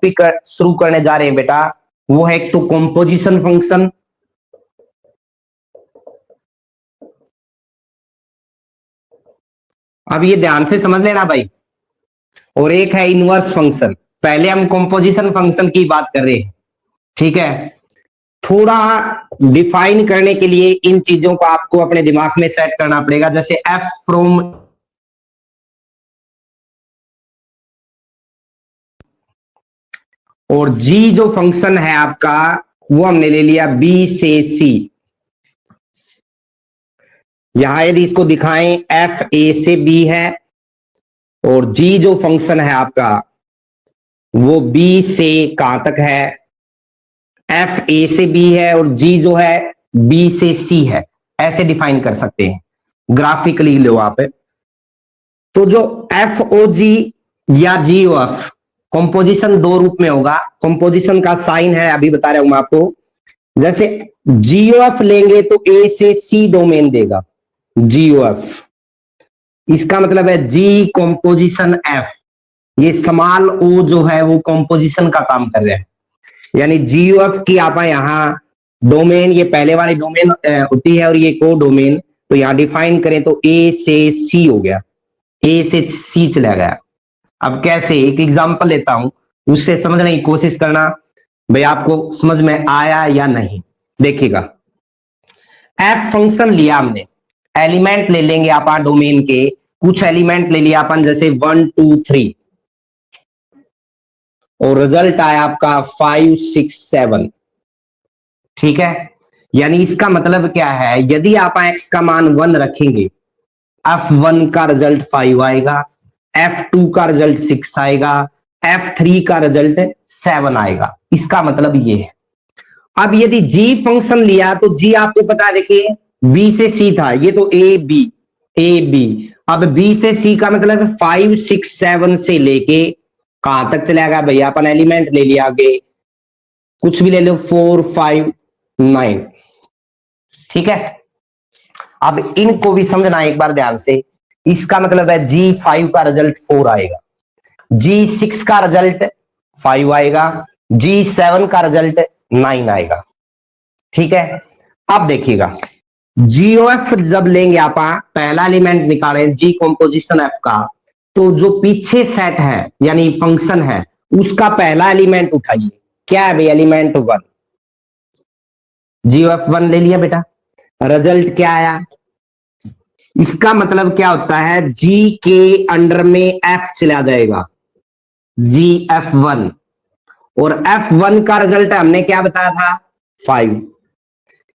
Topic शुरू करने जा रहे हैं बेटा, वो है एक तो कॉम्पोजिशन फंक्शन, अब ये ध्यान से समझ लेना भाई, और एक है इनवर्स फंक्शन। पहले हम कॉम्पोजिशन फंक्शन की बात कर रहे हैं, ठीक है। थोड़ा डिफाइन करने के लिए इन चीजों को आपको अपने दिमाग में सेट करना पड़ेगा, जैसे एफ फ्रॉम और जी जो फंक्शन है आपका वो हमने ले लिया बी से सी। यहां यदि इसको दिखाएं एफ ए से बी है और जी जो फंक्शन है आपका वो बी से कहां तक है, एफ ए से बी है और जी जो है बी से सी है, ऐसे डिफाइन कर सकते हैं, ग्राफिकली लो आप। तो जो एफ ओ जी या जी ओ एफ कॉम्पोजिशन दो रूप में होगा। कॉम्पोजिशन का साइन है अभी बता रहा हूं मैं आपको, जैसे जीओ एफ लेंगे तो ए से सी डोमेन देगा जीओ एफ, इसका मतलब है जी कॉम्पोजिशन एफ, ये स्मॉल ओ जो है वो कॉम्पोजिशन का काम कर रहा है, यानी जीओ एफ की आप यहां डोमेन, ये पहले वाली डोमेन होती है और ये को डोमेन, तो यहां डिफाइन करें तो ए से सी हो गया, ए से सी चला गया। अब कैसे, एक एग्जांपल लेता हूं, उससे समझने की कोशिश करना भाई आपको समझ में आया या नहीं। देखिएगा, एफ फंक्शन लिया हमने, एलिमेंट ले लेंगे आप डोमेन के, कुछ एलिमेंट ले लिया अपन जैसे 1 2 3 और रिजल्ट आया आपका 5 6 7, ठीक है। यानी इसका मतलब क्या है, यदि आप एक्स का मान 1 रखेंगे, F1 का रिजल्ट 5 आएगा, F2 का रिजल्ट 6 आएगा, F3 का रिजल्ट 7 आएगा, इसका मतलब ये है। अब यदि G फंक्शन लिया तो G आपको पता, देखिए B से C था, ये तो A B, अब B से C का मतलब 5 6 7 से लेके कहां तक चलेगा भैया, अपन एलिमेंट ले लिया, आगे कुछ भी ले लो 4 5 9, ठीक है। अब इनको भी समझना एक बार ध्यान से, इसका मतलब है G5 का रिजल्ट 4 आएगा, G6 का रिजल्ट 5 आएगा, G7 का रिजल्ट 9 आएगा, ठीक है। अब देखिएगा, GOF जब लेंगे आप, पहला एलिमेंट निकाले G कॉम्पोजिशन F का, तो जो पीछे सेट है यानी फंक्शन है उसका पहला एलिमेंट उठाइए, क्या है भाई, एलिमेंट 1, GOF1 ले लिया बेटा, रिजल्ट क्या आया, इसका मतलब क्या होता है, G के अंडर में F चला जाएगा, GF1, और F1 का रिजल्ट हमने क्या बताया था 5,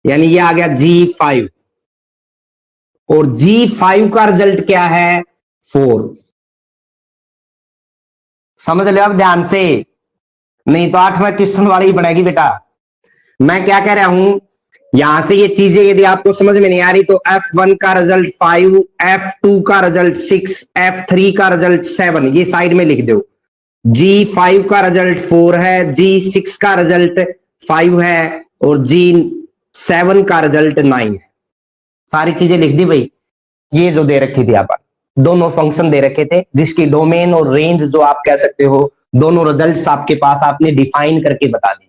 यानी ये आ गया G5, और G5 का रिजल्ट क्या है 4। समझ लो अब ध्यान से, नहीं तो 8वां क्वेश्चन वाली ही बनेगी बेटा। मैं क्या कह रहा हूं, यहां से ये चीजें यदि आपको समझ में नहीं आ रही तो F1 का रिजल्ट 5, F2 का रिजल्ट 6, F3 का रिजल्ट 7, ये साइड में लिख दो। G5 का रिजल्ट 4 है, G6 का रिजल्ट 5 है और G7 का रिजल्ट 9 है। सारी चीजें लिख दी भाई। ये जो दे रखी थी आप, दोनों फंक्शन दे रखे थे जिसकी डोमेन और रेंज जो आप कह सकते हो, दोनों रिजल्ट्स आपके पास, आपने डिफाइन करके बता दी।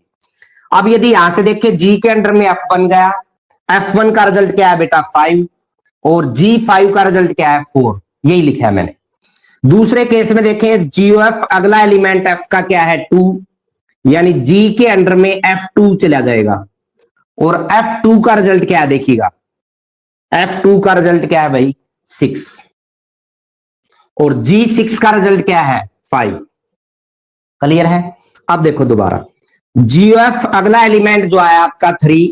अब यदि यहां से देखिए G के अंडर में F बन गया, F1 का रिजल्ट क्या है बेटा 5 और G5 का रिजल्ट क्या है 4, यही लिखा है मैंने। दूसरे केस में देखें GOF, अगला एलिमेंट F का क्या है 2, यानी G के अंडर में F2 चला जाएगा और F2 का रिजल्ट क्या है देखिएगा, F2 का रिजल्ट क्या है भाई 6 और G6 का रिजल्ट क्या है 5। क्लियर है। अब देखो दोबारा, GOF अगला एलिमेंट जो आया आपका 3,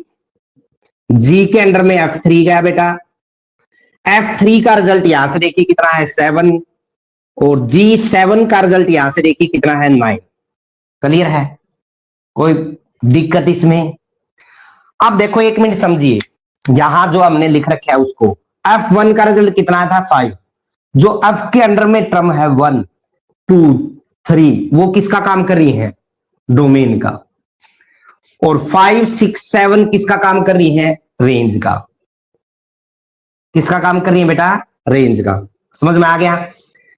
G के अंडर में F3 गया बेटा, F3 का रिजल्ट यहां से देखिए कितना है 7 और G7 का रिजल्ट यहां से देखिए कितना है 9। क्लियर है, कोई दिक्कत इसमें? अब देखो एक मिनट समझिए, यहां जो हमने लिख रखा है उसको, F1 का रिजल्ट कितना था 5, जो F के अंडर में टर्म है 1 2 3 वो किसका काम कर रही है, डोमेन का, और 5 6 7 किसका काम कर रही है, रेंज का। किसका काम कर रही है बेटा, रेंज का। समझ में आ गया।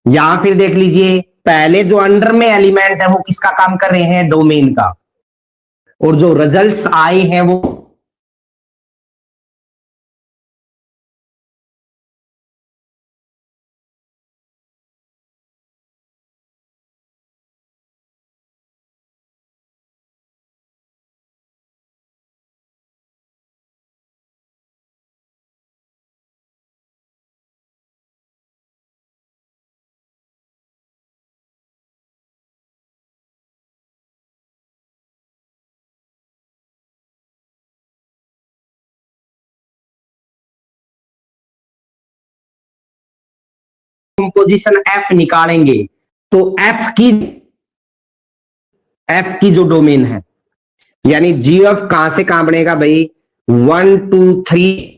यहां फिर देख लीजिए पहले जो अंडर में एलिमेंट है वो किसका काम कर रहे हैं, डोमेन का, और जो रिजल्ट्स आए हैं वो कंपोजिशन एफ निकालेंगे तो एफ की जो डोमेन है, यानी जी एफ कहां से कहां बनेगा भाई, 1 2 3।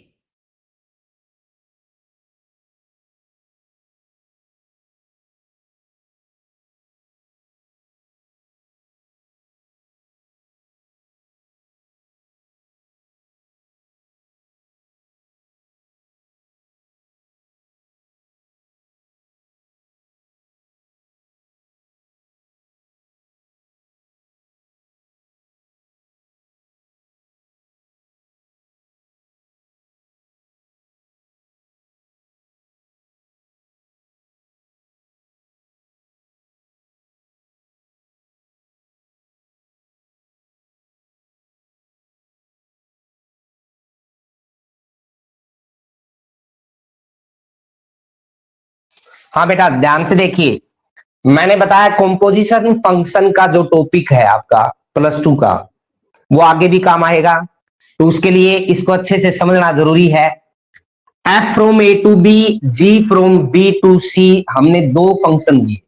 हाँ बेटा ध्यान से देखिए, मैंने बताया कॉम्पोजिशन फंक्शन का जो टॉपिक है आपका +2 का, वो आगे भी काम आएगा, तो उसके लिए इसको अच्छे से समझना जरूरी है। F from A to B, G from B to C, हमने दो फंक्शन दिए,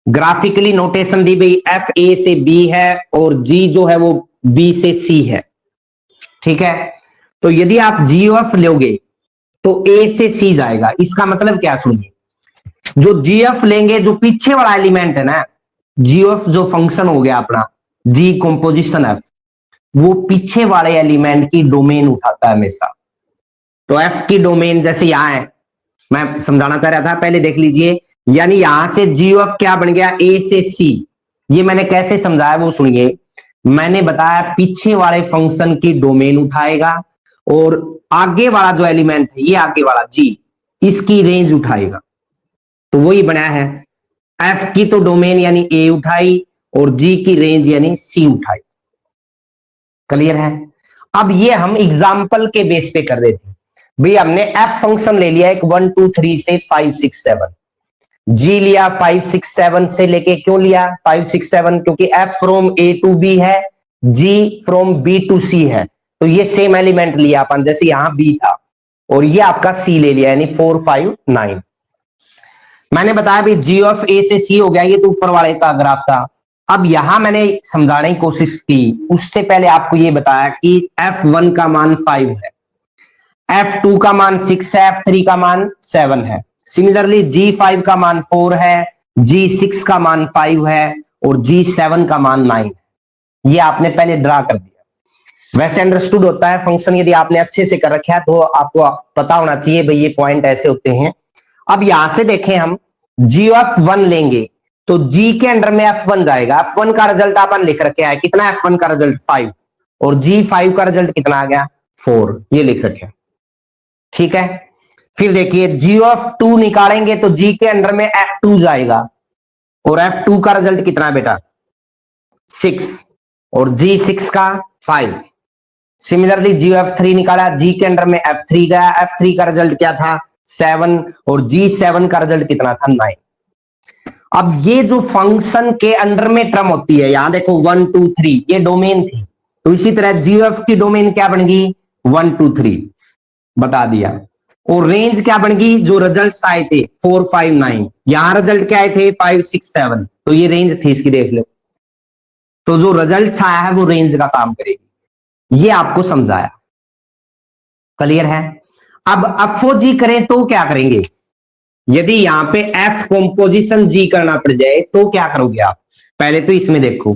ग्राफिकली नोटेशन दी भाई एफ ए से बी है और जी जो है वो बी से सी है, ठीक है। तो यदि आप जी एफ लोगे तो ए से सी जाएगा, इसका मतलब क्या सुनिए, जो जी एफ लेंगे, जो पीछे वाला एलिमेंट है ना, जी एफ जो फंक्शन हो गया अपना, जी कंपोजिशन एफ, वो पीछे वाले एलिमेंट की डोमेन उठाता है हमेशा। तो एफ की डोमेन जैसे यहां है, मैं समझाना चाह रहा था, पहले देख लीजिए, यानी यहां से जी एफ क्या बन गया, ए से सी। ये मैंने कैसे समझाया वो सुनिए, मैंने बताया पीछे वाले फंक्शन की डोमेन उठाएगा और आगे वाला जो एलिमेंट है, ये आगे वाला जी, इसकी रेंज उठाएगा। तो वही बनाया है, एफ की तो डोमेन यानी ए उठाई और जी की रेंज यानी सी उठाई। क्लियर है। अब ये हम एग्जाम्पल के बेस पे कर रहे थे भाई, हमने एफ फंक्शन ले लिया एक 1 2 3 से 5 6 7, जी लिया 5 6 7 से लेके, क्यों लिया 5 6 7, क्योंकि f from A to B है, g from B to C है, तो ये सेम एलिमेंट लिया अपन, जैसे यहां बी था और ये आपका सी ले लिया, यानी 4 5 9। मैंने बताया भाई जी ऑफ ए से सी हो गया, ये तो ऊपर वाले का ग्राफ था। अब यहां मैंने समझाने की कोशिश की, उससे पहले आपको ये बताया कि F1 का मान 5 है, F2 का मान 6 है, F3 का मान 7 है। सिमिलरली G5 का मान 4 है, G6 का मान 5 है और G7 का मान 9 है। ये आपने पहले ड्रा कर दिया, वैसे अंडरस्टूड होता है फंक्शन, यदि आपने अच्छे से कर रखा है तो आपको पता होना चाहिए भाई ये पॉइंट ऐसे होते हैं। अब यहां से देखें हम, जी एफ वन लेंगे तो जी के अंडर में F1 जाएगा, F1 का रिजल्ट अपन लिख रखे है, कितना F1 का रिजल्ट 5, और G5 का रिजल्ट कितना आ गया 4, ये लिख रखे, ठीक है। फिर देखिए जी ऑफ 2 निकालेंगे तो जी के अंडर में F2 जाएगा और F2 का रिजल्ट कितना है बेटा 6, और G6 का 5। सिमिलरली जी एफ थ्री निकाला, जी के अंडर में F3 गया, F3 का रिजल्ट क्या था 7, और G7 का रिजल्ट कितना था 9। अब ये जो फंक्शन के अंडर में टर्म होती है, यहां देखो 1 2 3, ये डोमेन थी, तो इसी तरह जीएफ की डोमेन क्या बन गई 1 2 3, बता दिया। और रेंज क्या बन गई, जो रिजल्ट्स आए थे 4 5 9, यहां रिजल्ट क्या आए थे 5 6 7, तो ये रेंज थी इसकी, देख लो। तो जो रिजल्ट्स आया है वो रेंज का काम करेगी, ये आपको समझाया, क्लियर है। अब अफो जी करें तो क्या करेंगे, यदि यहां पे एफ कंपोजिशन जी करना पड़ जाए तो क्या करोगे आप, पहले तो इसमें देखो,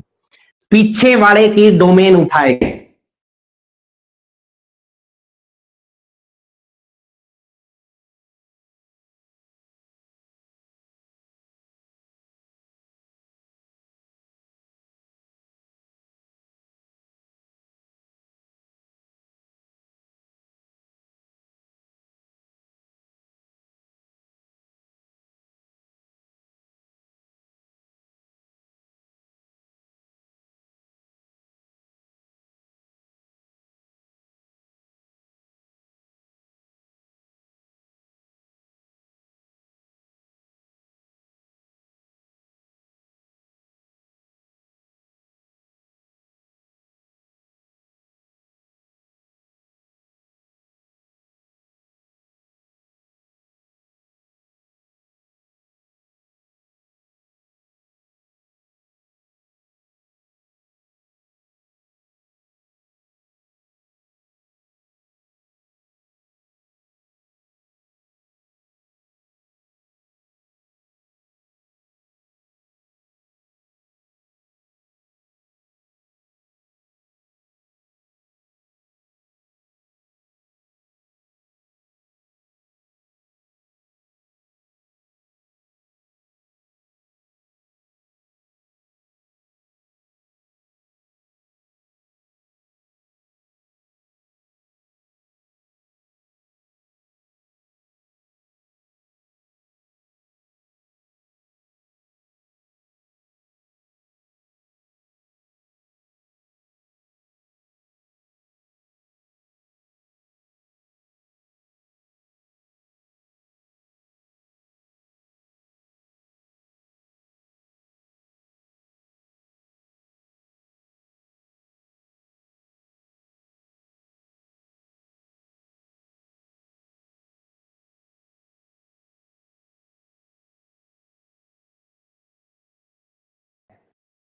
पीछे वाले की डोमेन उठाएंगे,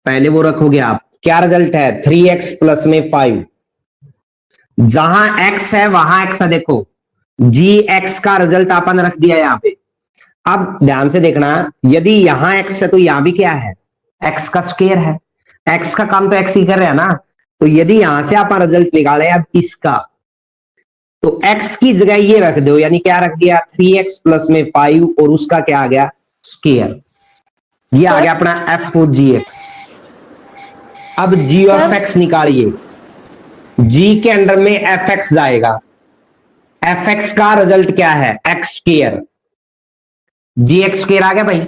पहले वो रखोगे आप, क्या रिजल्ट है 3x प्लस में 5। जहां x है वहां x है, देखो जी एक्स का रिजल्ट अपन रख दिया यहां पे। अब ध्यान से देखना, यदि यहां x है तो यहां भी क्या है, x का स्क्वायर है। x का काम तो x ही कर रहे हैं ना। तो यदि यहां से आप रिजल्ट निकाले अब इसका, तो x की जगह ये रख दो, यानी क्या रख दिया 3x प्लस में 5 और उसका क्या आ गया स्क्वायर। ये आ गया अपना एफ ओ जी एक्स। अब जी ऑफ एक्स निकालिए, जी के अंडर में एफ एक्स जाएगा, एफ एक्स का रिजल्ट क्या है एक्स स्क्वायर, जी एक्स स्क्वायर आ गया भाई।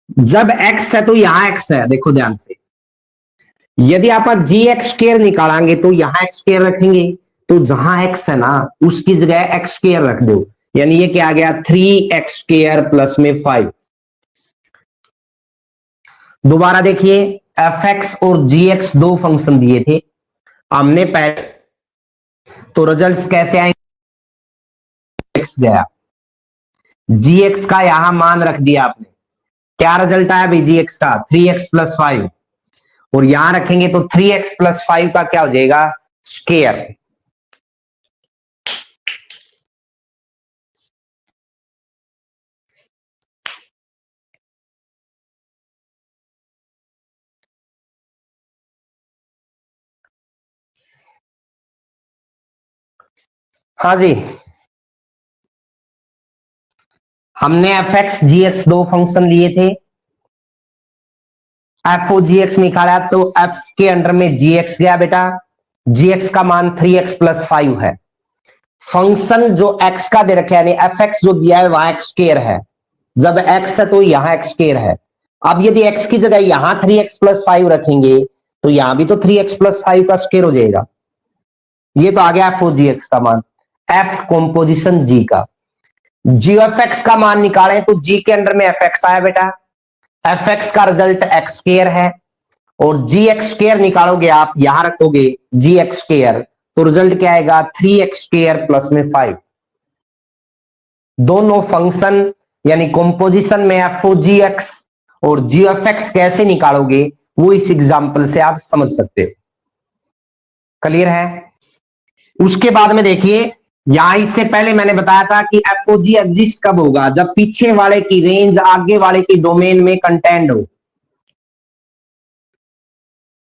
जब एक्स है तो यहां एक्स है, देखो ध्यान से, यदि आप जी एक्स स्क्वायर निकालेंगे तो यहां एक्स स्क्वायर रखेंगे, तो जहां एक्स है ना उसकी जगह एक्स स्क्वायर रख दो, यानी ये क्या आ गया 3x स्क्वायर प्लस में 5। दोबारा देखिए, एफ एक्स और जी एक्स दो फंक्शन दिए थे हमने पहले, तो रिजल्ट्स कैसे आएंगे, एक्स गया, जी एक्स का यहां मान रख दिया आपने, क्या रिजल्ट आया भाई जी एक्स का 3x प्लस 5, और यहां रखेंगे तो 3x प्लस 5 का क्या हो जाएगा स्क्वायर। हाँ जी, हमने एफ एक्स जी एक्स दो फंक्शन लिए थे, एफ ओ जी एक्स निकाला तो एफ के अंडर में जी एक्स गया बेटा, जी एक्स का मान 3x प्लस 5 है। फंक्शन जो x का दे रखे यानी एफ एक्स जो दिया है वहां एक्स स्क्वायर है, जब x है तो यहां एक्स स्क्वायर है। अब यदि x की जगह यहां 3x प्लस 5 रखेंगे तो यहां भी तो 3x प्लस 5 का स्क्वायर हो जाएगा। ये तो आ गया एफ ओ जी एक्स का मान, एफ कॉम्पोजिशन जी का। जी एफ एक्स का मान निकालें तो जी के अंडर में एफ एक्स आया बेटा, एफ एक्स का रिजल्ट एक्स स्क्वायर है, और जी एक्स स्क्वायर निकालोगे आप यहां रखोगे जी एक्स स्क्वायर, तो रिजल्ट क्या आएगा 3x स्क्वायर प्लस में 5। दोनों फंक्शन यानी कॉम्पोजिशन में एफ ओ जी एक्स और जी एफ एक्स कैसे निकालोगे वो इस एग्जांपल से आप समझ सकते हो। क्लियर है। उसके बाद में देखिए, यहां इससे पहले मैंने बताया था कि एफ ओ जी एग्जिस्ट कब होगा, जब पीछे वाले की रेंज आगे वाले की डोमेन में कंटेंट हो।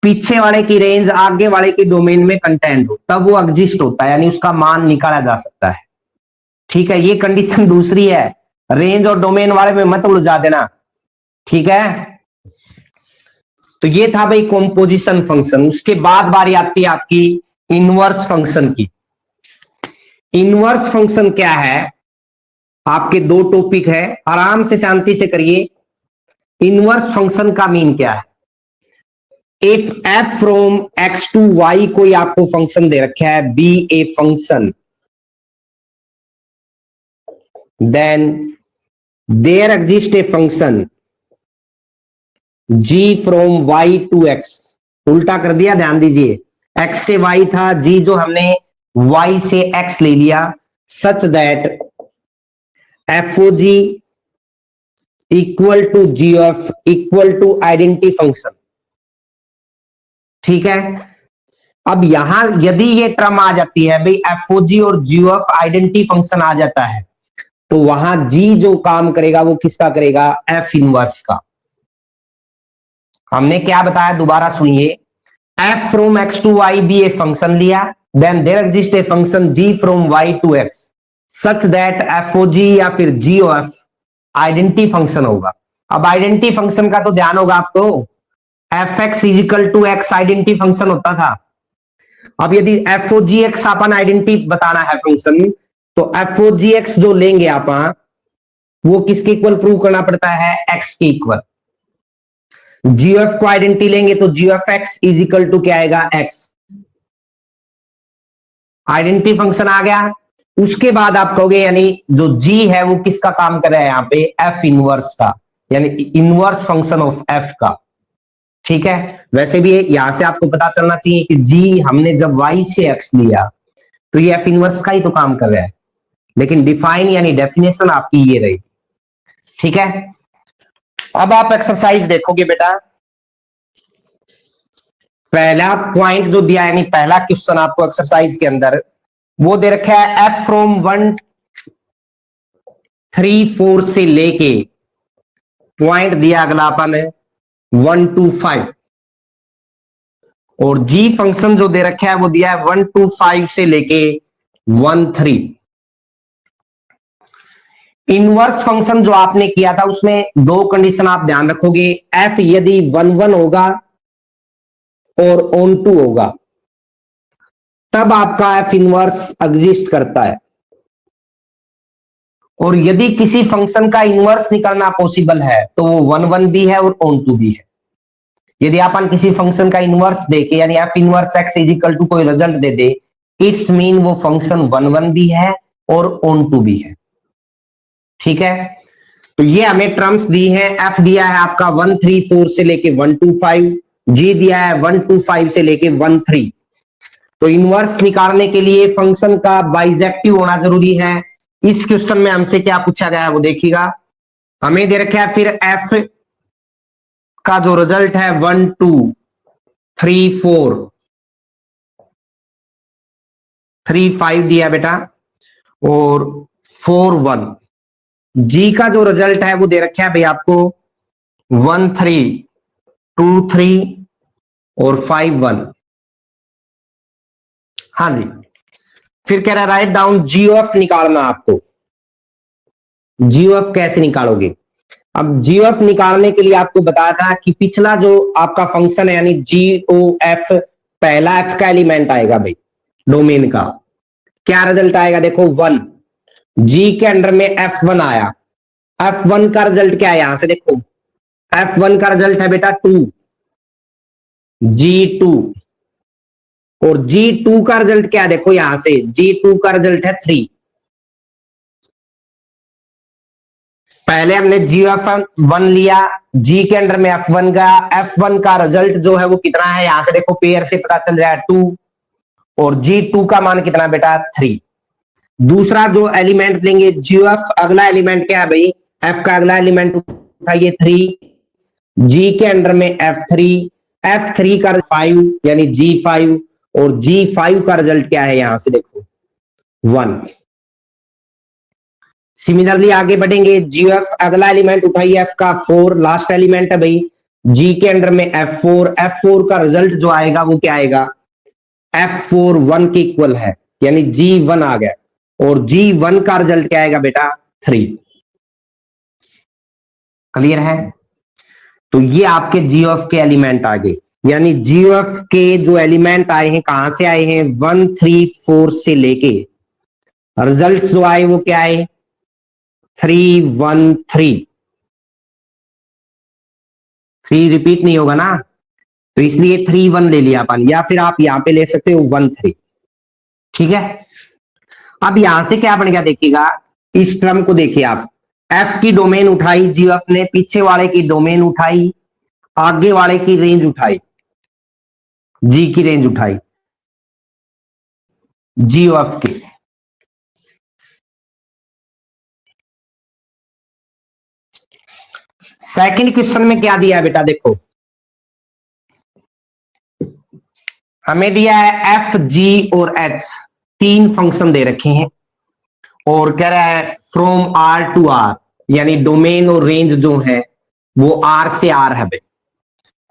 पीछे वाले की रेंज आगे वाले की डोमेन में कंटेंट हो तब वो एग्जिस्ट होता है, यानी उसका मान निकाला जा सकता है। ठीक है, ये कंडीशन दूसरी है, रेंज और डोमेन वाले में मत उलझा देना। ठीक है, तो ये था भाई कॉम्पोजिशन फंक्शन। उसके बाद बारी आती है आपकी इनवर्स फंक्शन की। इनवर्स फंक्शन क्या है, आपके दो टॉपिक है, आराम से शांति से करिए। इनवर्स फंक्शन का मीन क्या है, if F from x to y कोई आपको फंक्शन दे रखा है be a function, then there exist a function g from y to x। उल्टा कर दिया, ध्यान दीजिए, x से y था, g जो हमने y से x ले लिया, such that F O ji equal to g of equal to identity function. ठीक है, अब यहां यदि ये टर्म आ जाती है भाई एफ ओ जी और जी ऑफ आइडेंटिटी फंक्शन आ जाता है, तो वहां g जो काम करेगा वो किसका करेगा f इनवर्स का। हमने क्या बताया दोबारा सुनिए, F from x to Y be a function लिया, then there exist a function G from Y to X such that F O G या फिर G O F identity function होगा। अब आइडेंटिटी फंक्शन का तो ध्यान होगा आपको, F X is equal to X identity function होता था। अब यदि एफ ओ जी एक्स अपन आइडेंटिटी बताना है फंक्शन, तो एफ ओ जी एक्स जो लेंगे आप वो किसके इक्वल प्रूव करना पड़ता है एक्स के इक्वल। जी एफ को आइडेंटिटी लेंगे तो G F x is equal to क्या आएगा एक्स, आइडेंटिटी फंक्शन आ गया। उसके बाद आप कहोगे यानी जो जी है वो किसका काम कर रहा है यहां पे एफ इनवर्स का, यानी इनवर्स फंक्शन ऑफ एफ का। ठीक है, वैसे भी यहां से आपको पता चलना चाहिए कि जी हमने जब वाई से एक्स लिया तो ये एफ इनवर्स का ही तो काम कर रहा है, लेकिन डिफाइन यानी डेफिनेशन आपकी ये रही। ठीक है, अब आप एक्सरसाइज देखोगे बेटा, पहला पॉइंट जो दिया है, यानी पहला क्वेश्चन आपको एक्सरसाइज के अंदर वो दे रखा है एफ फ्रॉम 1 3 4 से लेके पॉइंट दिया अगला अपन 1 2 5, और जी फंक्शन जो दे रखा है वो दिया है 1 2 5 से लेके 1 3। इनवर्स फंक्शन जो आपने किया था उसमें दो कंडीशन आप ध्यान रखोगे, एफ यदि 1 1 होगा और ऑन टू होगा तब आपका एफ इनवर्स एग्जिस्ट करता है, और यदि किसी फंक्शन का इनवर्स निकालना पॉसिबल है तो वो 1 1 भी है और ऑन टू भी है। यदि अपन किसी फंक्शन का इनवर्स देके यानी F inverse X is equal to कोई रिजल्ट दे दे, इट्स मीन वो फंक्शन 1 1 भी है और ऑन टू भी है। ठीक है, तो ये हमें टर्म्स दी हैं। एफ दिया है आपका 1 3 4 से लेके 1 2 5, जी दिया है 1 2 5 से लेके 1 3। तो इनवर्स निकालने के लिए फंक्शन का बाइजेक्टिव होना जरूरी है। इस क्वेश्चन में हमसे क्या पूछा गया है वो देखिएगा। हमें दे रखा है फिर एफ का जो रिजल्ट है 1 2 3 4 3 5 दिया बेटा और 4 1। जी का जो रिजल्ट है वो दे रखा है भाई आपको 1 3 2 3 और 5 1। हाँ जी, फिर कह रहा है राइट डाउन जी ऑफ निकालना आपको। जी ऑफ कैसे निकालोगे? अब जी ऑफ निकालने के लिए आपको बताया था कि पिछला जो आपका फंक्शन है यानी जी ओ एफ, पहला एफ का एलिमेंट आएगा भाई डोमेन का, क्या रिजल्ट आएगा देखो 1। जी के अंडर में F1 आया, F1 का रिजल्ट क्या है यहां से देखो, F1 का रिजल्ट है बेटा 2 G2, और G2 का रिजल्ट क्या है देखो यहां से, G2 का रिजल्ट है 3। पहले हमने G1 लिया, G के अंडर में F1 का, F1 का रिजल्ट जो है वो कितना है यहां से देखो पेयर से पता चल रहा है 2, और G2 का मान कितना बेटा 3। दूसरा जो एलिमेंट लेंगे GF, अगला एलिमेंट क्या है भाई, F का अगला एलिमेंट उठाइए 3, G के अंडर में F3, F3 का 5 यानी G5, और G5 का रिजल्ट क्या है यहां से देखो 1। सिमिलरली आगे बढ़ेंगे, GF अगला एलिमेंट उठाइए F का 4, लास्ट एलिमेंट है भाई G के अंडर में F4, F4 का रिजल्ट जो आएगा वो क्या आएगा, F4 1 के इक्वल है यानी G1 आ गया, और G1 का रिजल्ट क्या आएगा बेटा 3। क्लियर है? तो ये आपके जी ऑफ के एलिमेंट आ गए, यानी जी ऑफ के जो एलिमेंट आए हैं कहां से आए हैं 1 3 4 से लेके रिजल्ट जो आए वो क्या आए 3 1 3। 3 रिपीट नहीं होगा ना, तो इसलिए 3 1 ले लिया अपन, या फिर आप यहां पे ले सकते हो 1 3। ठीक है, अब यहां से क्या बन गया देखिएगा, इस टर्म को देखिए आप, एफ की डोमेन उठाई जीएफ ने, पीछे वाले की डोमेन उठाई, आगे वाले की रेंज उठाई, जी की रेंज उठाई जीएफ की। सेकंड क्वेश्चन में क्या दिया है बेटा देखो, हमें दिया है एफ जी और एच, तीन फंक्शन दे रखे हैं, और कह रहा है फ्रॉम आर टू आर, यानी डोमेन और रेंज जो है वो आर से आर है भाई।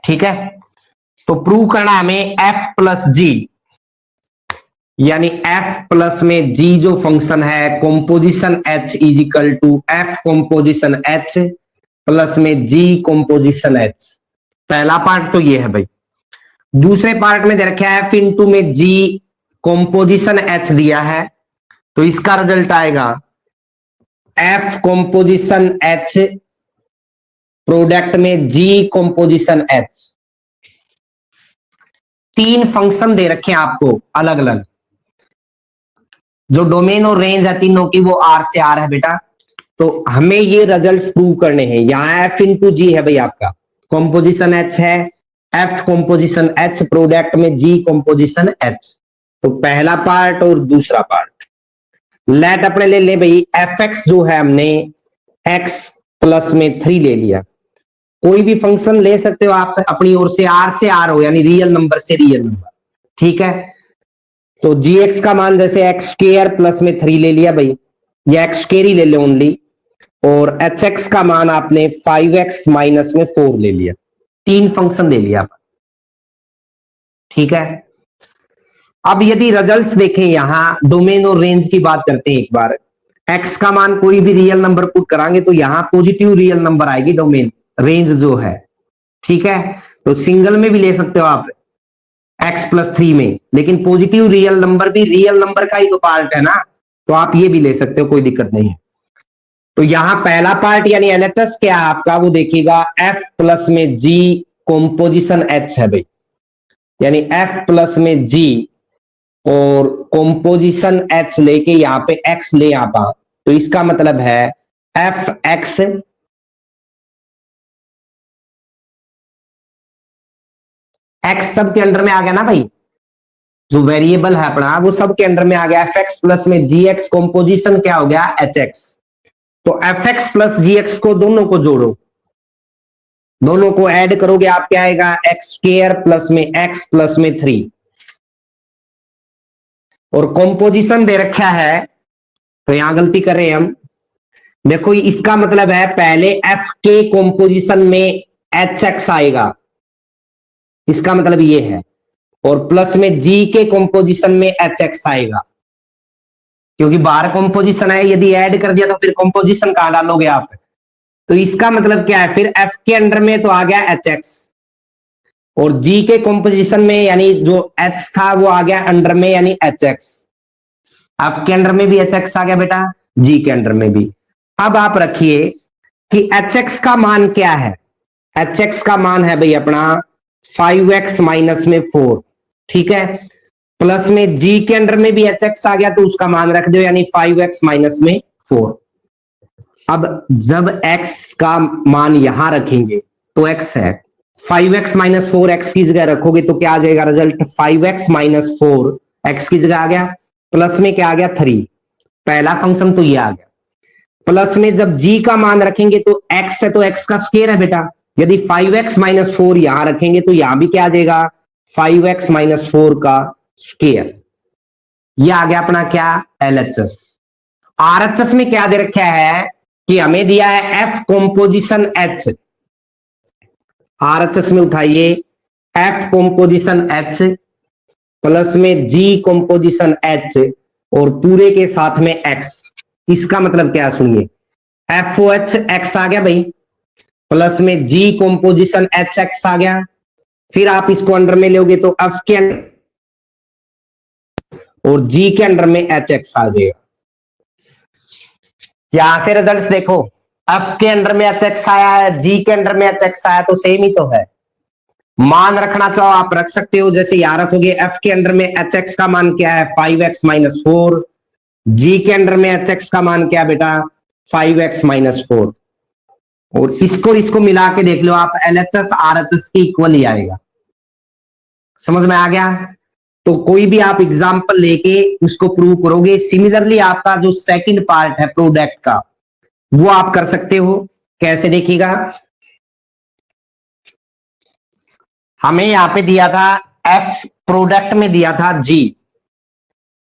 ठीक है, तो प्रूव करना हमें एफ प्लस जी, यानी एफ प्लस में जी जो फंक्शन है composition h is equal to f composition h plus में जी कॉम्पोजिशन एच। पहला पार्ट तो ये है भाई। दूसरे पार्ट में दे रखा है एफ इंटू में जी कॉम्पोजिशन एच दिया है, तो इसका रिजल्ट आएगा एफ कॉम्पोजिशन एच प्रोडक्ट में जी कॉम्पोजिशन एच। तीन फंक्शन दे रखे हैं आपको अलग अलग, जो डोमेन और रेंज है तीनों की वो आर से आर है बेटा। तो हमें ये रिजल्ट्स प्रूव करने हैं। यहां एफ इंटू जी है भाई आपका, कॉम्पोजिशन एच है, एफ कॉम्पोजिशन एच प्रोडक्ट में जी कॉम्पोजिशन एच। तो पहला पार्ट और दूसरा पार्ट लेट अपने ले ले भाई, एफ एक्स जो है हमने एक्स प्लस में 3 ले लिया, कोई भी फंक्शन ले सकते हो आप अपनी ओर से, आर से आर हो यानी रियल नंबर से रियल नंबर, ठीक है। तो जी एक्स का मान जैसे एक्स स्क्वायर प्लस में 3 ले लिया भाई, या एक्स स्क्वायर ही ले लो ओनली, और एच एक्स का मान आपने 5x माइनस में 4 ले लिया, 3 फंक्शन ले लिया, ठीक है। अब यदि रिजल्ट्स देखें, यहां डोमेन और रेंज की बात करते हैं एक बार। एक्स का मान कोई भी रियल नंबर पुट कराएंगे तो यहां पॉजिटिव रियल नंबर आएगी डोमेन, रेंज जो है, ठीक है। तो सिंगल में भी ले सकते हो आप x+3 में, लेकिन पॉजिटिव रियल नंबर भी रियल नंबर का ही तो पार्ट है ना, तो आप ये भी ले सकते हो, कोई दिक्कत नहीं है। तो यहां पहला पार्ट यानी एलएचएस क्या है आपका, वो देखिएगा f प्लस में g कॉम्पोजिशन h है भाई, यानी f प्लस में g और कॉम्पोजिशन h लेके यहां पे x ले आता, तो इसका मतलब है एफ एक्स एक्स सब के अंडर में आ गया ना भाई, जो वेरिएबल है अपना वो सब के अंडर में आ गया। एफ एक्स प्लस में जी एक्स कॉम्पोजिशन क्या हो गया, एच एक्स। तो एफ एक्स प्लस जी एक्स को दोनों को जोड़ो, दोनों को ऐड करोगे आप क्या आएगा, एक्स स्क्वायर प्लस में एक्स प्लस में 3, और कॉम्पोजिशन दे रखा है, तो यहां गलती कर रहे हैं हम। देखो इसका मतलब है पहले एफ के कॉम्पोजिशन में एच एक्स आएगा, इसका मतलब ये है, और प्लस में जी के कॉम्पोजिशन में एच एक्स आएगा, क्योंकि बाहर कॉम्पोजिशन है, यदि ऐड कर दिया तो फिर कॉम्पोजिशन कहां डालोगे आप। तो इसका मतलब क्या है, फिर एफ के अंडर में तो आ गया एच एक्स, और जी के कॉम्पोजिशन में यानी जो एच था वो आ गया अंडर में यानी एच एक्स। एफ के अंडर में भी एच एक्स आ गया बेटा, जी के अंडर में भी। अब आप रखिए कि एच एक्स का मान क्या है, एच एक्स का मान है भाई अपना 5x माइनस में 4, ठीक है। प्लस में जी के अंडर में भी एच एक्स आ गया तो उसका मान रख दो यानी 5x माइनस में 4। अब जब x का मान यहां रखेंगे तो x है 5x माइनस 4, x की जगह रखोगे तो क्या आ जाएगा रिजल्ट, 5x माइनस 4 x की जगह आ गया, प्लस में क्या आ गया 3, पहला फंक्शन तो ये आ गया। प्लस में जब g का मान रखेंगे तो x है तो x का स्क्वायर है बेटा, यदि 5x माइनस 4 यहां रखेंगे तो यहां भी क्या आ जाएगा 5x माइनस 4 का स्क्वायर। यह आ गया अपना क्या एलएचएस। आरएचएस में क्या दे रखा है कि हमें दिया है एफ कॉम्पोजिशन एच, आरएचएस में उठाइए एफ कॉम्पोजिशन एच प्लस में जी कॉम्पोजिशन एच और पूरे के साथ में एक्स। इसका मतलब क्या सुनिए, एफ ओ एच एक्स आ गया भाई, प्लस में जी कॉम्पोजिशन एच एक्स आ गया, फिर आप इसको अंडर में लोगे तो एफ के अंडर और जी के अंडर में एच एक्स आ जाएगा। यहां से रिजल्ट्स देखो, एफ के अंडर में एच एक्स आया है, जी के अंडर में एच एक्स आया, तो सेम ही तो है। मान रखना चाहो आप रख सकते हो, जैसे यहां रखोगे एफ के अंडर में एच एक्स का मान क्या है 5x माइनस 4, जी के अंडर में एच एक्स का मान क्या बेटा 5x माइनस 4, और इसको मिला के देख लो आप, एलएचएस आरएचएस के इक्वल ही आएगा। समझ में आ गया। तो कोई भी आप एग्जांपल लेके उसको प्रूव करोगे। सिमिलरली आपका जो सेकंड पार्ट है प्रोडक्ट का वो आप कर सकते हो, कैसे देखिएगा। हमें यहां पे दिया था एफ, प्रोडक्ट में दिया था जी,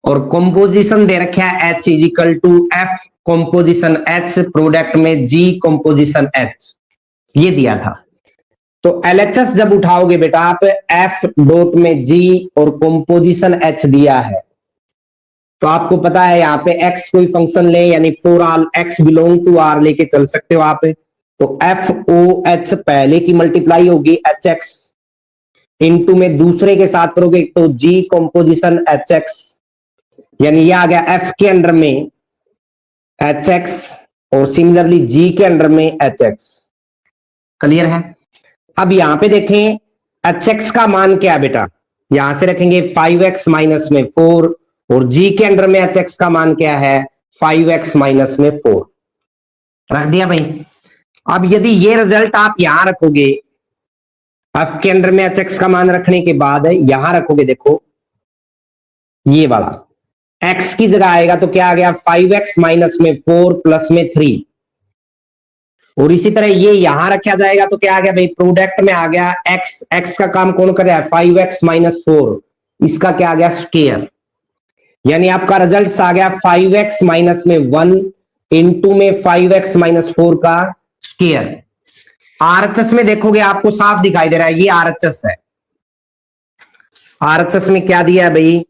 और कॉम्पोजिशन दे रखा है h is equal to f composition h product में जी कॉम्पोजिशन एच, ये दिया था। तो एलएचएस जब उठाओगे बेटा आप, एफ डॉट में जी और कॉम्पोजिशन एच दिया है, तो आपको पता है यहाँ पे एक्स कोई फंक्शन ले यानी for all x belong to R लेके चल सकते हो आप। तो एफ ओ एच पहले की मल्टीप्लाई होगी एच एक्स, इंटू में दूसरे के साथ करोगे तो जी कॉम्पोजिशन एच एक्स, यानी ये आ गया एफ के अंडर में एच एक्स और सिमिलरली जी के अंडर में एच एक्स। क्लियर है। अब यहां पे देखें एच एक्स का मान क्या है बेटा, यहां से रखेंगे 5x माइनस में 4 और जी के अंडर में एच एक्स का मान क्या है 5x माइनस में 4, रख दिया भाई। अब यदि ये रिजल्ट आप यहां रखोगे, एफ के अंडर में एच एक्स का मान रखने के बाद यहां रखोगे, देखो ये वाला x की जगह आएगा तो क्या आ गया 5x माइनस में 4 प्लस में 3, और इसी तरह ये यहां रखा जाएगा तो क्या आ गया भाई, प्रोडक्ट में आ गया एक्स, एक्स का काम कौन कर रहा है, 5x-4, इसका क्या आ गया, स्क्वायर। यानी आपका रिजल्ट आ गया 5x-1 इंटू में 5x-4 का स्क्वायर। आरएचएस में देखोगे आपको साफ दिखाई दे रहा है, ये आरएचएस है। आरएचएस में क्या दिया है भाई,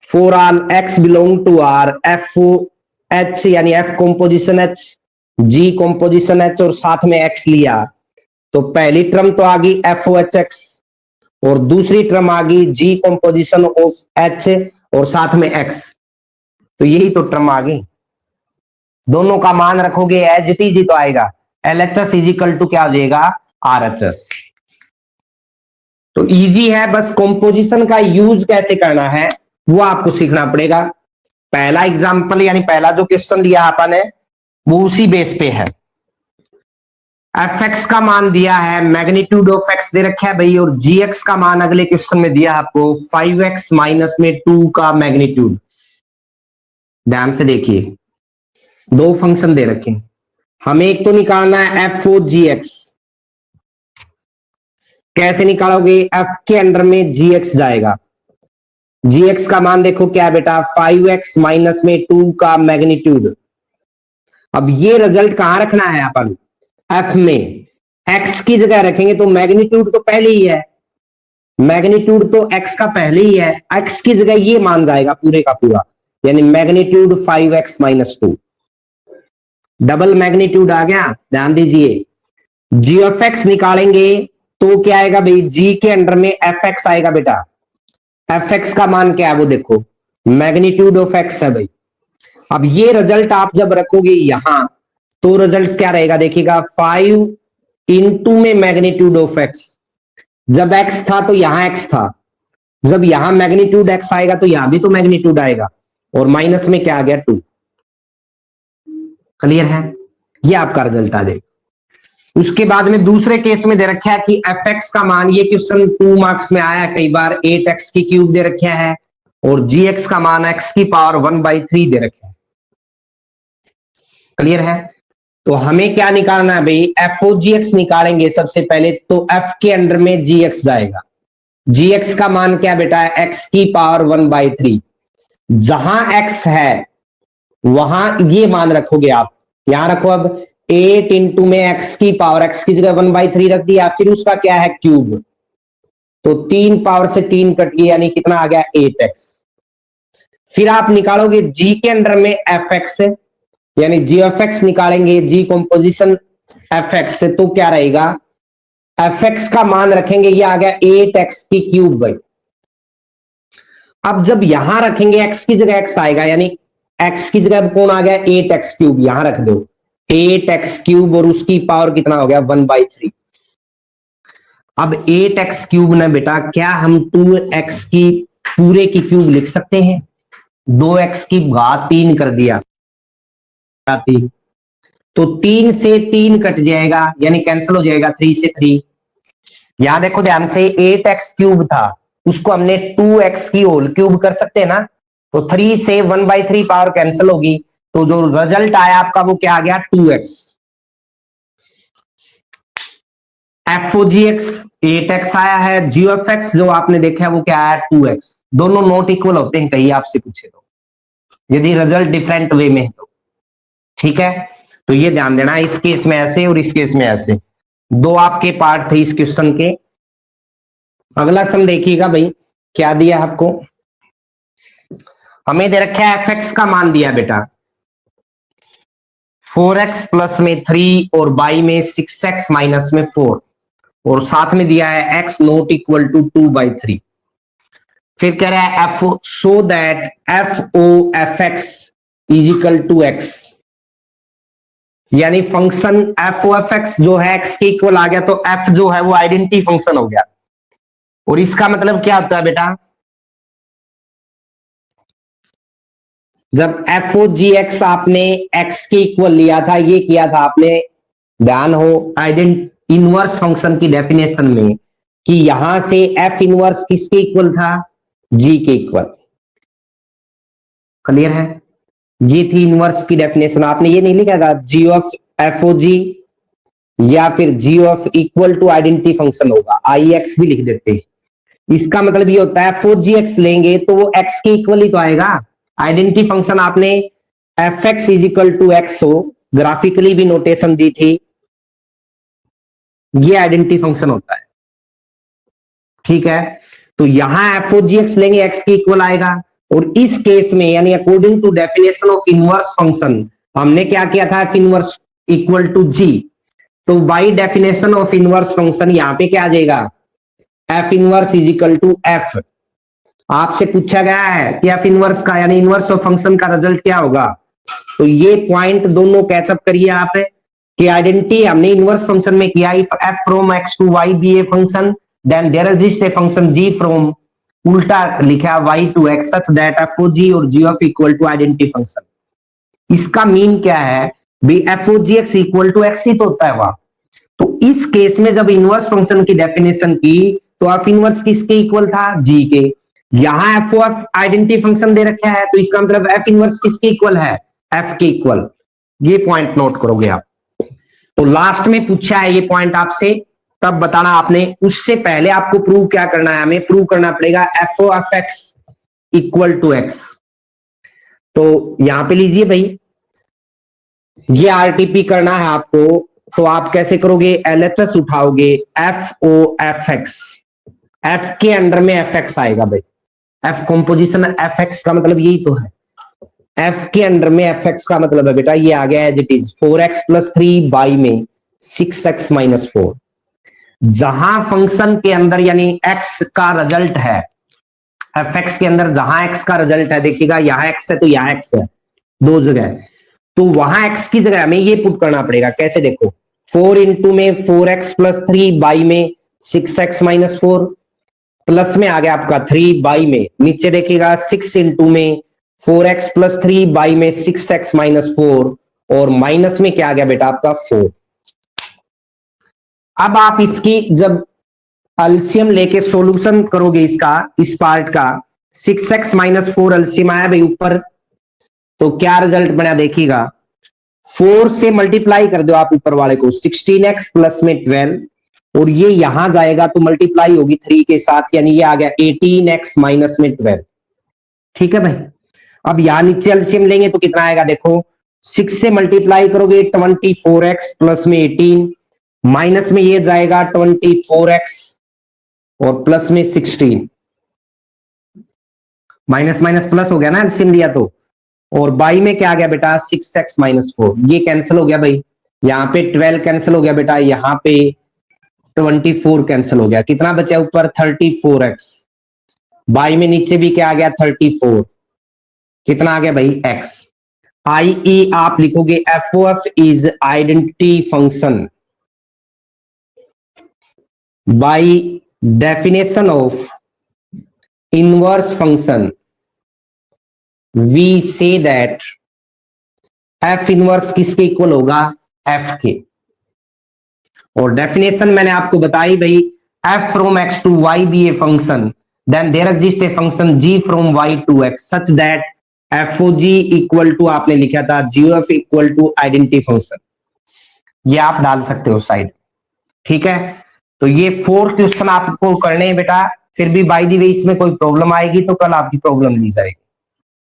for all x belong to R, f h यानी f composition h, g composition h और साथ में एक्स लिया, तो पहली टर्म तो आ गई एफ ओ एच एक्स और दूसरी टर्म आ गई जी कॉम्पोजिशन ऑफ एच और साथ में एक्स, तो यही तो टर्म आ गई। दोनों का मान रखोगे एज इट इज ही तो आएगा, L H S equal to क्या हो जाएगा, आर एच एस। तो इजी है, बस कॉम्पोजिशन का यूज कैसे करना है वो आपको सीखना पड़ेगा। पहला एग्जाम्पल यानी पहला जो क्वेश्चन लिया अपन ने वो उसी बेस पे है। एफ एक्स का मान दिया है, मैग्नीट्यूड ऑफ एक्स दे रखा है भाई, और जी एक्स का मान अगले क्वेश्चन में दिया आपको 5x-2 का मैग्नीट्यूड। ध्यान से देखिए, दो फंक्शन दे रखे, हमें एक तो निकालना है एफ ओ जी एक्स। कैसे निकालोगे, एफ के अंडर में जी एक्स जाएगा, जी एक्स का मान देखो क्या है बेटा, 5x-2 का मैग्नीट्यूड। अब ये रिजल्ट कहां रखना है अपन, एफ में, एक्स की जगह रखेंगे तो मैग्नीट्यूड तो पहले ही है, मैग्नीट्यूड तो एक्स का पहले ही है, एक्स की जगह ये मान जाएगा पूरे का पूरा, यानी मैग्नीट्यूड 5x-2, डबल मैग्नीट्यूड आ गया। ध्यान दीजिए, जी ऑफ एक्स निकालेंगे तो क्या आएगा भाई, जी के अंडर में एफ एक्स आएगा बेटा, एफ एक्स का मान क्या है वो देखो, मैग्नीट्यूड ऑफ एक्स है भाई। अब ये रिजल्ट आप जब रखोगे यहां तो रिजल्ट क्या रहेगा देखिएगा, 5 इंटू में मैग्नीट्यूड ऑफ एक्स, जब एक्स था तो यहां एक्स था, जब यहां मैग्नीट्यूड एक्स आएगा तो यहां भी तो मैग्नीट्यूड आएगा, और माइनस में क्या आ गया 2। क्लियर है, ये आपका रिजल्ट आ जाएगा। उसके बाद में दूसरे केस में दे रखा है कि एफ एक्स का मान, ये क्वेश्चन 2 मार्क्स में आया कई बार, 8x की क्यूब दे रखा है और जी एक्स का मान x की पावर 1/3 दे रखा है। क्लियर है, तो हमें क्या निकालना है भाई, एफ ओ जी एक्स निकालेंगे सबसे पहले, तो एफ के अंडर में जी एक्स जाएगा, जी एक्स का मान क्या बेटा है, एक्स की पावर 1/3, जहां एक्स है वहां ये मान रखोगे आप, यहां रखो। अब 8 इंटू में एक्स की पावर, एक्स की जगह 1/3 रख दिया, फिर उसका क्या है क्यूब, तो 3 पावर से 3 कट गया, यानी कितना आ गया 8x। फिर आप निकालोगे जी के अंडर में एफ एक्स, यानी जी एफ एक्स निकालेंगे, जी कॉम्पोजिशन एफ एक्स से, तो क्या रहेगा, एफ एक्स का मान रखेंगे, ये आ गया 8x की क्यूब भाई। अब जब यहां रखेंगे एक्स की जगह एक्स आएगा, यानी एक्स की जगह कौन आ गया, 8x क्यूब, यहां रख दो 8x क्यूब और उसकी पावर कितना हो गया 1/3। अब 8x क्यूब ना बेटा, क्या हम 2x की पूरे की क्यूब लिख सकते हैं, 2x की घात 3 कर दिया, तो 3 से 3 कट जाएगा, यानी कैंसिल हो जाएगा, 3 से 3। यहां देखो ध्यान से, 8x क्यूब था उसको हमने 2x की होल क्यूब कर सकते हैं ना, तो 3 से 1/3 पावर कैंसिल होगी, तो जो रिजल्ट आया आपका वो क्या आ गया 2x। एफ ओ जी एक्स 8x आया है, जी एफ एक्स जो आपने देखा है वो क्या आया 2x। दोनों नॉट इक्वल होते हैं कहीं आपसे पूछे तो, यदि रिजल्ट डिफरेंट वे में है तो, ठीक है। तो ये ध्यान देना, इस केस में ऐसे और इस केस में ऐसे, दो आपके पार्ट थे इस क्वेश्चन के। अगला सम देखिएगा भाई, क्या दिया आपको, हमें दे रखा है एफ एक्स का मान दिया बेटा 4x प्लस में 3 और y में 6x माइनस में 4, और साथ में दिया है x नॉट इक्वल टू 2/3। फिर कह रहा है F so that F O F x is equal to X, यानी function F O F X जो है x के इक्वल आ गया, तो f जो है वो आइडेंटिटी फंक्शन हो गया। और इसका मतलब क्या होता है बेटा, जब एफ ओ जी एक्स आपने x के इक्वल लिया था, ये किया था आपने, ध्यान हो इनवर्स फंक्शन की डेफिनेशन में, कि यहां से f इनवर्स किसके इक्वल था, g के इक्वल। क्लियर है, ये थी इनवर्स की डेफिनेशन, आपने ये नहीं लिखा था जी ऑफ एफ ओ जी, या फिर G of equal to identity function होगा, आई एक्स भी लिख देते हैं। इसका मतलब ये होता है फोर जी एक्स लेंगे तो वो एक्स के इक्वल ही तो आएगा। आइडेंटिटी फंक्शन आपने f x is equal to x हो, ग्राफिकली भी नोटेशन दी थी, ये आइडेंटिटी फंक्शन होता है। ठीक है, तो यहां एफ ओ जी एक्स लेंगे एक्स के इक्वल आएगा। और इस केस में यानी according to definition of inverse function हमने क्या किया था, f inverse equal to g. तो by definition of inverse function यहां पे क्या आ जाएगा, f inverse is equal to f. आपसे पूछा गया है कि एफ इनवर्स का यानी इनवर्स ऑफ फंक्शन का रिजल्ट क्या होगा, तो ये पॉइंट दोनों कैचअप करिए आप कि आइडेंटिटी हमने इनवर्स फंक्शन में किया, if F from x to Y be a function then there exist a function G from, उल्टा लिखा y to x such that F O G और g of equal to identity function. इसका mean क्या है भी, F O ji X equal to X ही तो होता है वहां। तो इस केस में जब इनवर्स फंक्शन की डेफिनेशन की तो एफ इनवर्स किसके इक्वल था, g के। यहां F O F identity function दे रखा है तो इसका मतलब एफ इनवर्स किसके इक्वल है, f के इक्वल। ये पॉइंट नोट करोगे आप। तो लास्ट में पूछा है ये पॉइंट आपसे, तब बताना आपने। उससे पहले आपको प्रूव क्या करना है, हमें प्रूव करना पड़ेगा f O F x equal to x. तो यहां पे लीजिए भाई, ये आरटीपी करना है आपको। तो आप कैसे करोगे, एलएचएस उठाओगे, F O F X, F के अंडर में एफ एक्स आएगा भाई। एफ कॉम्पोजिशन एफ एक्स का मतलब यही तो है, एफ के अंडर में एफ एक्स का मतलब है बेटा ये आ गया as it is 4x plus 3 by में 6x माइनस 4। जहां फंक्शन के अंदर यानी x का रिजल्ट है, एफ एक्स के अंदर जहां x का रिजल्ट है, देखिएगा यहां x है तो यहां x है, दो जगह। तो वहां x की जगह हमें ये पुट करना पड़ेगा, कैसे देखो, 4 इंटू में 4x प्लस 3 बाई में 6x माइनस 4, प्लस में आ गया आपका 3 बाई में, नीचे देखिएगा 6 इंटू में 4x प्लस 3 बाई में 6x माइनस 4, और माइनस में क्या आ गया बेटा आपका 4। अब आप इसकी जब एलसीएम लेके सॉल्यूशन करोगे इसका, इस पार्ट का, 6x माइनस 4 एलसीएम आया भाई ऊपर, तो क्या रिजल्ट बना देखिएगा, 4 से मल्टीप्लाई कर दो आप ऊपर वाले को, 16x प्लस में 12, और ये यहां जाएगा तो मल्टीप्लाई होगी 3 के साथ, यानी ये आ गया 18x माइनस में 12। ठीक है भाई, अब यहां नीचे एलसीएम लेंगे तो कितना आएगा देखो, 6 से मल्टीप्लाई करोगे 24x प्लस में 18, माइनस में ये जाएगा 24x और प्लस में 16, माइनस माइनस प्लस हो गया ना एलसीएम लिया तो, और बाई में क्या आ गया बेटा 6x माइनस 4, ये कैंसिल हो गया भाई, यहाँ पे 12 कैंसिल हो गया बेटा, यहाँ पे 24 कैंसिल हो गया, कितना बचा ऊपर 34x, बाई में नीचे भी क्या आ गया 34, कितना आ गया भाई x। आई ई आप लिखोगे F O F is identity function by definition of inverse function we say that F inverse किसके इक्वल होगा, एफ के। और डेफिनेशन मैंने आपको बताई भाई, F from x to Y be a function then there exist a function G from Y to X such that F O ji equal to आपने लिखा था G F equal to identity function, ये आप डाल सकते हो side. ठीक है, तो ये 4 क्वेश्चन आपको करने हैं बेटा, फिर भी बाय द वे इसमें कोई प्रॉब्लम आएगी तो कल आपकी प्रॉब्लम ली जाएगी।